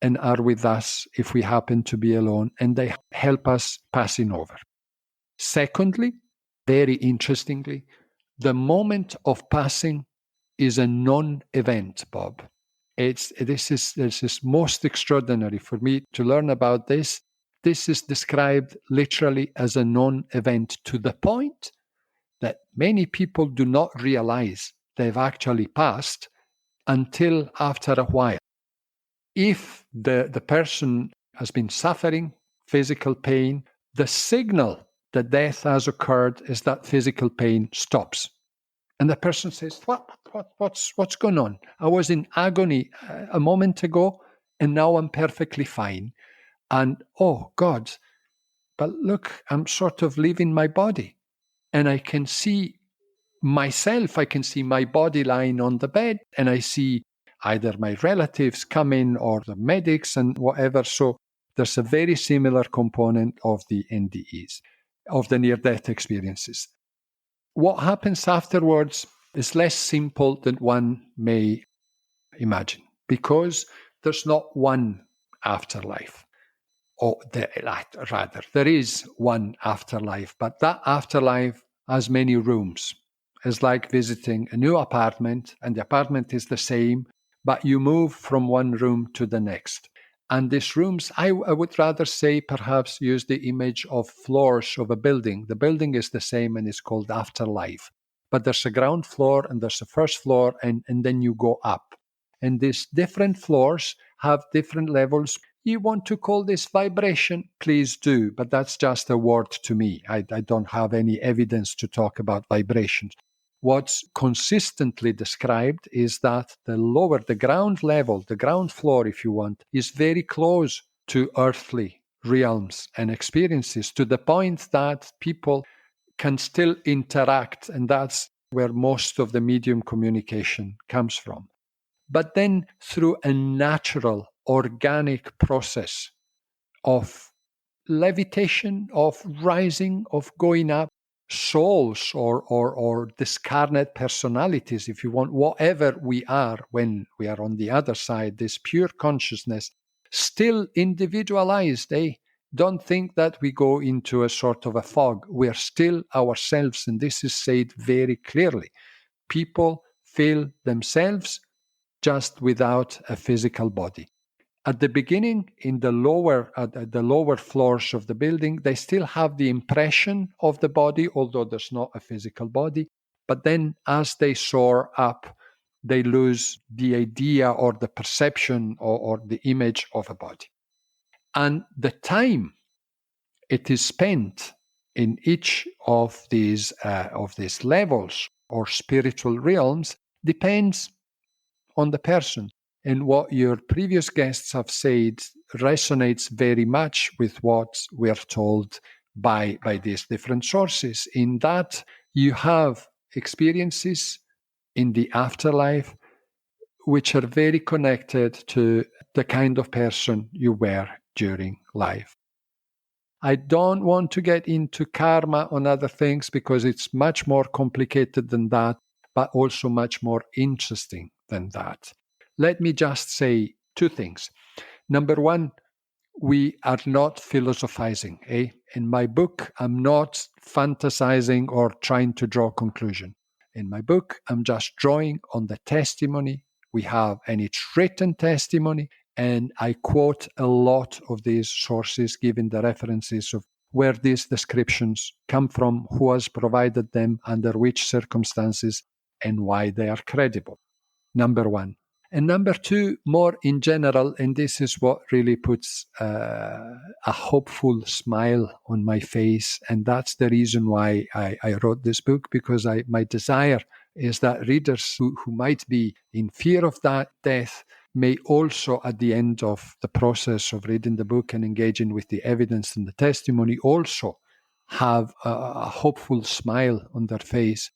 and are with us if we happen to be alone, and they help us passing over. Secondly, very interestingly, the moment of passing is a non-event, Bob. This is most extraordinary for me to learn about this. This is described literally as a non-event to the point that many people do not realize they've actually passed until after a while. If the person has been suffering physical pain, the signal that death has occurred is that physical pain stops. And the person says, what's going on? I was in agony a moment ago, and now I'm perfectly fine. And, oh, God, but look, I'm sort of leaving my body. And I can see myself, I can see my body lying on the bed, and I see either my relatives come in or the medics and whatever. So there's a very similar component of the NDEs, of the near-death experiences. what happens afterwards is less simple than one may imagine, because there's not one afterlife. Or rather, there is one afterlife, but that afterlife has many rooms. It's like visiting a new apartment, and the apartment is the same, but you move from one room to the next. And these rooms, I would rather say, perhaps use the image of floors of a building. The building is the same and it's called afterlife. But there's a ground floor and there's a first floor, and then you go up. And these different floors have different levels. You want to call this vibration? Please do, but that's just a word to me. I don't have any evidence to talk about vibrations. What's consistently described is that the ground level, the ground floor, if you want, is very close to earthly realms and experiences, to the point that people can still interact, and that's where most of the medium communication comes from. But then through a natural, organic process of levitation, of rising, of going up, souls or discarnate personalities, if you want, whatever we are when we are on the other side, this pure consciousness, still individualized. Don't think that we go into a sort of a fog. We're still ourselves, and this is said very clearly. People feel themselves just without a physical body. At the beginning, in the lower floors of the building, they still have the impression of the body, although there's not a physical body. But then as they soar up, they lose the idea or the perception or the image of a body. And the time it is spent in each of these levels or spiritual realms depends on the person. And what your previous guests have said resonates very much with what we are told by these different sources, in that you have experiences in the afterlife which are very connected to the kind of person you were during life. I don't want to get into karma on other things because it's much more complicated than that, but also much more interesting than that. Let me just say two things. Number one, we are not philosophizing. In my book, I'm not fantasizing or trying to draw conclusion. In my book, I'm just drawing on the testimony we have, and it's written testimony, and I quote a lot of these sources, giving the references of where these descriptions come from, who has provided them, under which circumstances, and why they are credible. Number one. And number two, more in general, and this is what really puts a hopeful smile on my face, and that's the reason why I wrote this book, because my desire is that readers who might be in fear of that death may also, at the end of the process of reading the book and engaging with the evidence and the testimony, also have a hopeful smile on their face,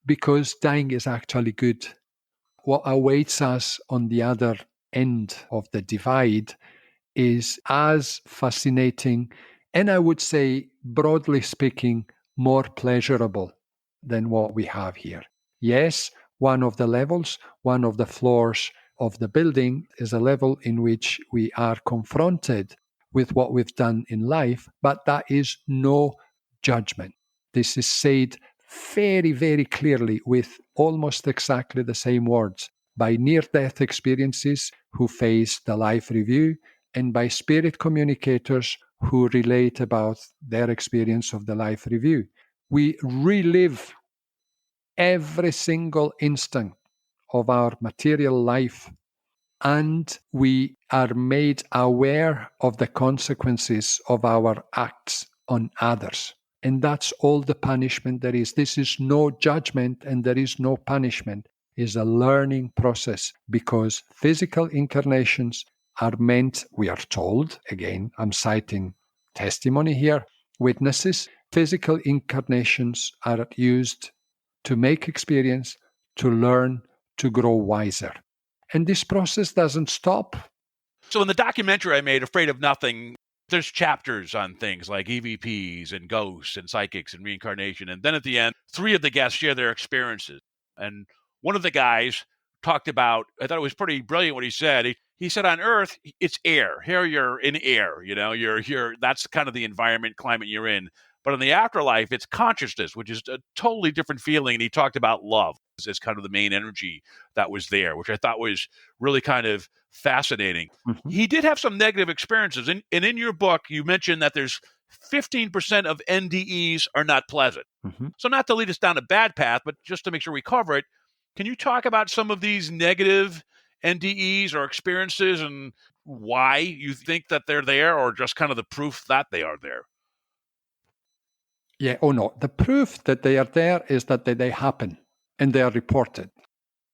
because dying is actually good. What awaits us on the other end of the divide is as fascinating, and I would say, broadly speaking, more pleasurable than what we have here. Yes, one of the levels, one of the floors of the building is a level in which we are confronted with what we've done in life, but that is no judgment. This is said very, very clearly with almost exactly the same words by near-death experiences who face the life review, and by spirit communicators who relate about their experience of the life review. We relive every single instant of our material life, and we are made aware of the consequences of our acts on others. And that's all the punishment there is. This is no judgment, and there is no punishment. It's a learning process, because physical incarnations are meant, we are told, again, I'm citing testimony here, witnesses, physical incarnations are used to make experience, to learn, to grow wiser. And this process doesn't stop. So in the documentary I made, Afraid of Nothing, there's chapters on things like EVPs and ghosts and psychics and reincarnation. And then at the end, 3 of the guests share their experiences. And one of the guys talked about, I thought it was pretty brilliant what he said. He said on Earth, it's air. Here you're in air, you're that's kind of the environment, climate you're in. But in the afterlife, it's consciousness, which is a totally different feeling. And he talked about love as kind of the main energy that was there, which I thought was really kind of fascinating. Mm-hmm. He did have some negative experiences. And in your book, you mentioned that there's 15% of NDEs are not pleasant. Mm-hmm. So not to lead us down a bad path, but just to make sure we cover it, can you talk about some of these negative NDEs or experiences and why you think that they're there, or just kind of the proof that they are there? Yeah, no. The proof that they are there is that they happen and they are reported.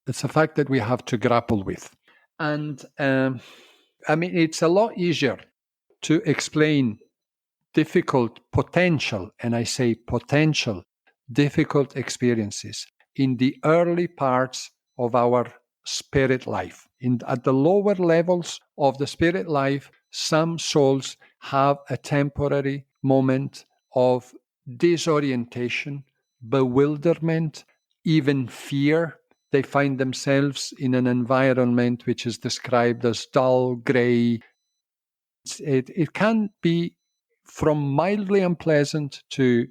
It's a fact that we have to grapple with. And it's a lot easier to explain difficult potential, and I say potential, difficult experiences in the early parts of our spirit life. At the lower levels of the spirit life, some souls have a temporary moment of disorientation, bewilderment, even fear. They find themselves in an environment which is described as dull, grey. It can be from mildly unpleasant to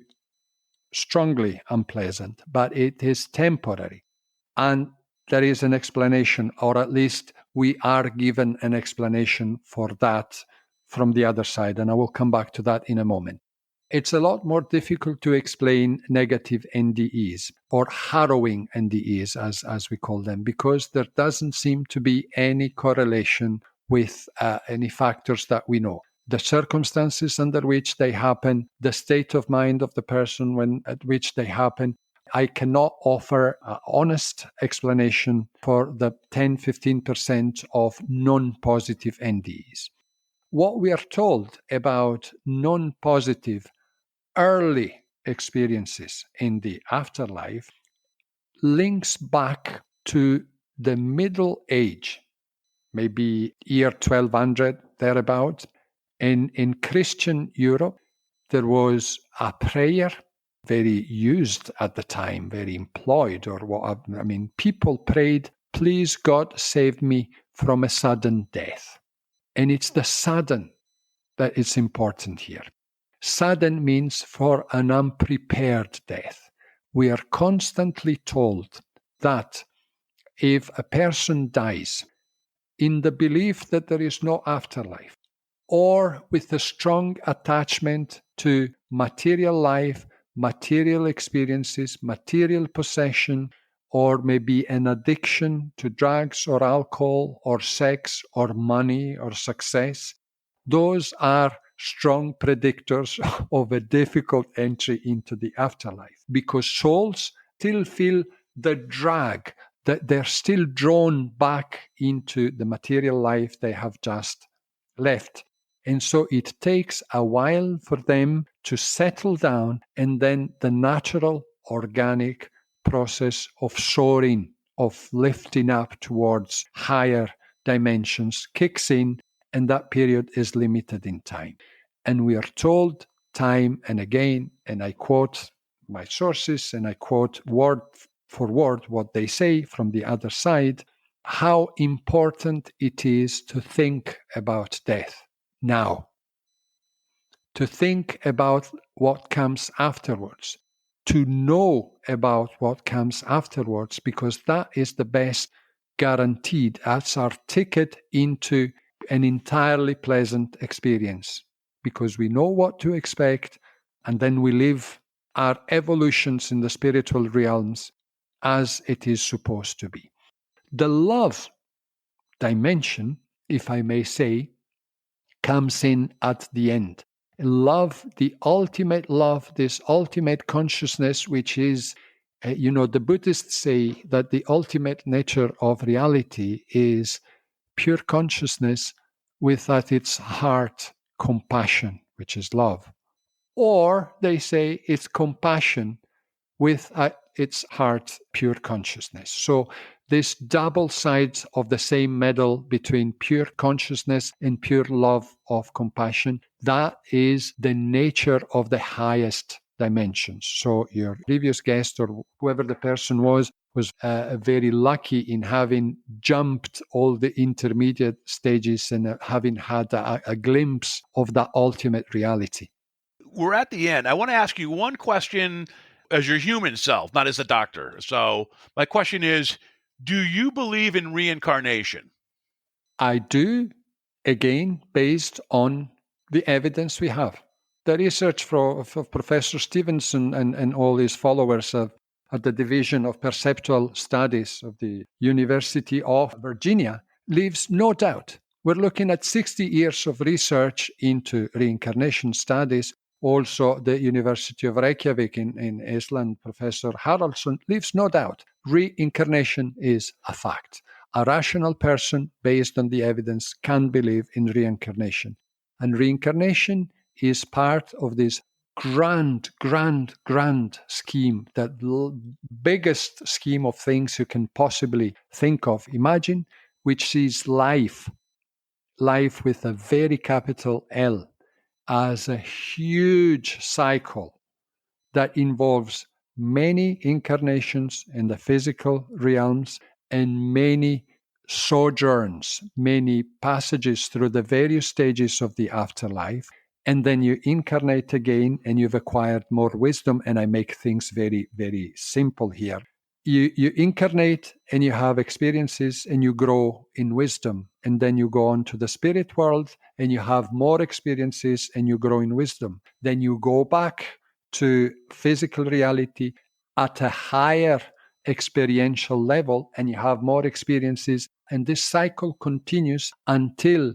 strongly unpleasant, but it is temporary. And there is an explanation, or at least we are given an explanation for that from the other side. And I will come back to that in a moment. It's a lot more difficult to explain negative NDEs or harrowing NDEs, as we call them, because there doesn't seem to be any correlation with any factors that we know. The circumstances under which they happen, the state of mind of the person at which they happen. I cannot offer an honest explanation for the 10-15% of non-positive NDEs. What we are told about non-positive early experiences in the afterlife links back to the Middle Age, maybe year 1200, thereabout. In Christian Europe, there was a prayer very used at the time, very employed, or what people prayed, "Please God save me from a sudden death." And it's the sudden that is important here. Sudden means for an unprepared death. We are constantly told that if a person dies in the belief that there is no afterlife, or with a strong attachment to material life, material experiences, material possession, or maybe an addiction to drugs or alcohol or sex or money or success, those are strong predictors of a difficult entry into the afterlife, because souls still feel the drag, that they're still drawn back into the material life they have just left. And so it takes a while for them to settle down, and then the natural, organic process of soaring, of lifting up towards higher dimensions kicks in, and that period is limited in time. And we are told time and again, and I quote my sources, and I quote word for word what they say from the other side, how important it is to think about death now, to think about what comes afterwards, to know about what comes afterwards, because that is the best guaranteed. That's our ticket into an entirely pleasant experience, because we know what to expect, and then we live our evolutions in the spiritual realms as it is supposed to be. The love dimension, if I may say, comes in at the end. Love, the ultimate love, this ultimate consciousness, which is, the Buddhists say that the ultimate nature of reality is pure consciousness with at its heart compassion, which is love. Or they say it's compassion with at its heart pure consciousness. So this double sides of the same medal between pure consciousness and pure love of compassion. That is the nature of the highest dimensions. So your previous guest or whoever the person was very lucky in having jumped all the intermediate stages and having had a glimpse of that ultimate reality. We're at the end. I want to ask you one question as your human self, not as a doctor. So my question is, do you believe in reincarnation? I do, again, based on the evidence we have. The research of Professor Stevenson and all his followers at the Division of Perceptual Studies of the University of Virginia leaves no doubt. We're looking at 60 years of research into reincarnation studies. Also, the University of Reykjavik in Iceland, Professor Haraldsson, leaves no doubt. Reincarnation is a fact. A rational person, based on the evidence, can believe in reincarnation. And reincarnation is part of this grand scheme, that biggest scheme of things you can possibly think of, imagine, which sees life with a very capital L, as a huge cycle that involves many incarnations in the physical realms and many sojourns, many passages through the various stages of the afterlife. And then you incarnate again and you've acquired more wisdom. And I make things very, very simple here. You incarnate and you have experiences and you grow in wisdom. And then you go on to the spirit world and you have more experiences and you grow in wisdom. Then you go back to physical reality at a higher experiential level and you have more experiences. And this cycle continues until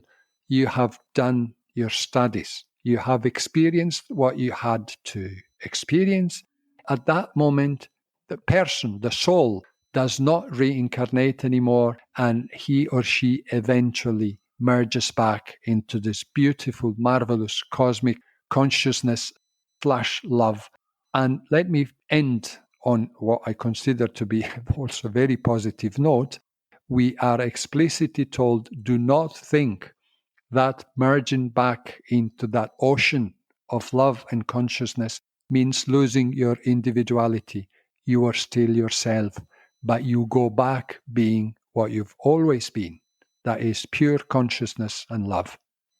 you have done your studies. You have experienced what you had to experience. At that moment, the person, the soul, does not reincarnate anymore, and he or she eventually merges back into this beautiful, marvelous, cosmic consciousness / love. And let me end on what I consider to be also a very positive note. We are explicitly told, do not think that merging back into that ocean of love and consciousness means losing your individuality. You are still yourself, but you go back being what you've always been. That is pure consciousness and love.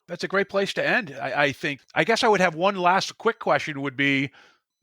That's a great place to end, I think. I guess I would have one last quick question would be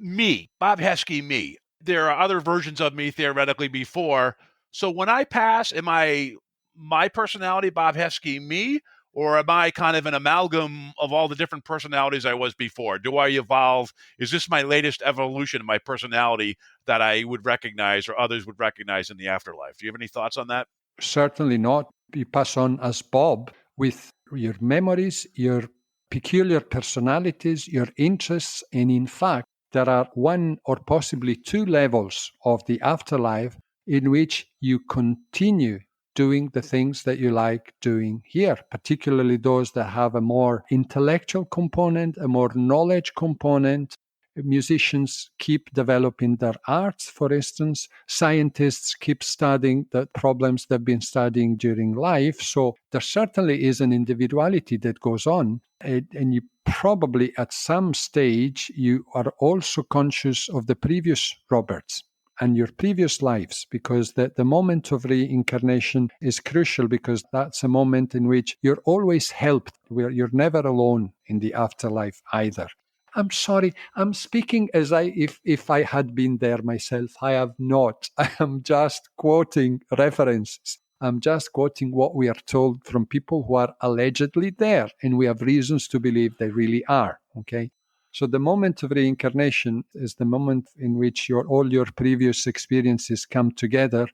me, Bob Heskey, me. There are other versions of me theoretically before. So when I pass, am I my personality, Bob Heskey, me? Or am I kind of an amalgam of all the different personalities I was before? Do I evolve? Is this my latest evolution of my personality that I would recognize or others would recognize in the afterlife? Do you have any thoughts on that? Certainly not. You pass on as Bob with your memories, your peculiar personalities, your interests, and in fact, there are one or possibly two levels of the afterlife in which you continue doing the things that you like doing here, particularly those that have a more intellectual component, a more knowledge component. Musicians keep developing their arts, for instance. Scientists keep studying the problems they've been studying during life. So there certainly is an individuality that goes on. And you probably at some stage, you are also conscious of the previous Roberts and your previous lives, because the moment of reincarnation is crucial, because that's a moment in which you're always helped, where you're never alone in the afterlife either. I'm sorry, I'm speaking as if I had been there myself. I have not. I am just quoting references. I'm just quoting what we are told from people who are allegedly there, and we have reasons to believe they really are, okay? So the moment of reincarnation is the moment in which all your previous experiences come together,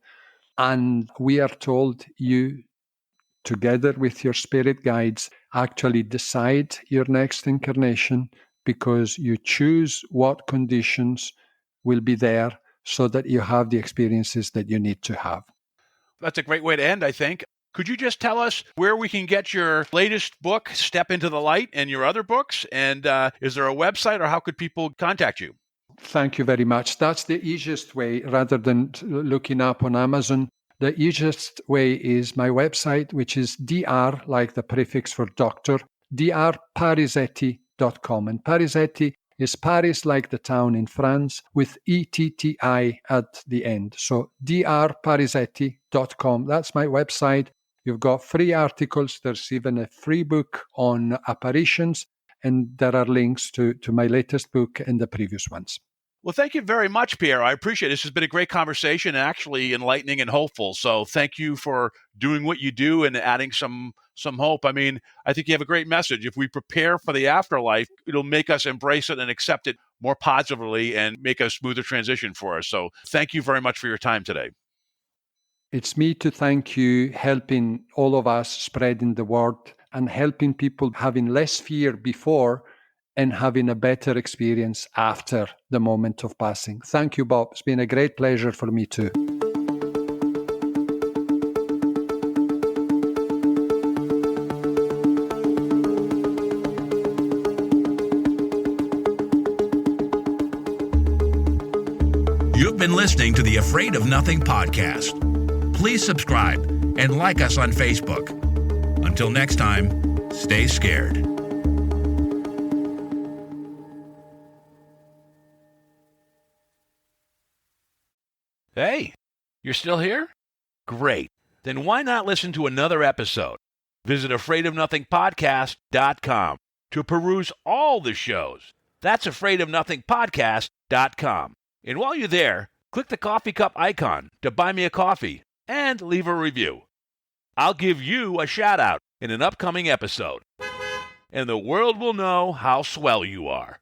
and we are told you, together with your spirit guides, actually decide your next incarnation, because you choose what conditions will be there so that you have the experiences that you need to have. That's a great way to end, I think. Could you just tell us where we can get your latest book, Step Into the Light, and your other books? And is there a website, or how could people contact you? Thank you very much. That's the easiest way, rather than looking up on Amazon. The easiest way is my website, which is dr, like the prefix for doctor, drparisetti.com. And Parisetti is Paris, like the town in France, with ETTI at the end. So drparisetti.com. That's my website. You've got free articles. There's even a free book on apparitions, and there are links to my latest book and the previous ones. Well, thank you very much, Piero. I appreciate it. This has been a great conversation, and actually enlightening and hopeful. So thank you for doing what you do and adding some hope. I mean, I think you have a great message. If we prepare for the afterlife, it'll make us embrace it and accept it more positively and make a smoother transition for us. So thank you very much for your time today. It's me to thank you, helping all of us spreading the word and helping people having less fear before and having a better experience after the moment of passing. Thank you, Bob. It's been a great pleasure for me too. You've been listening to the Afraid of Nothing podcast. Please subscribe and like us on Facebook. Until next time, stay scared. Hey, you're still here? Great. Then why not listen to another episode? Visit afraidofnothingpodcast.com to peruse all the shows. That's afraidofnothingpodcast.com. And while you're there, click the coffee cup icon to buy me a coffee and leave a review. I'll give you a shout out in an upcoming episode, and the world will know how swell you are.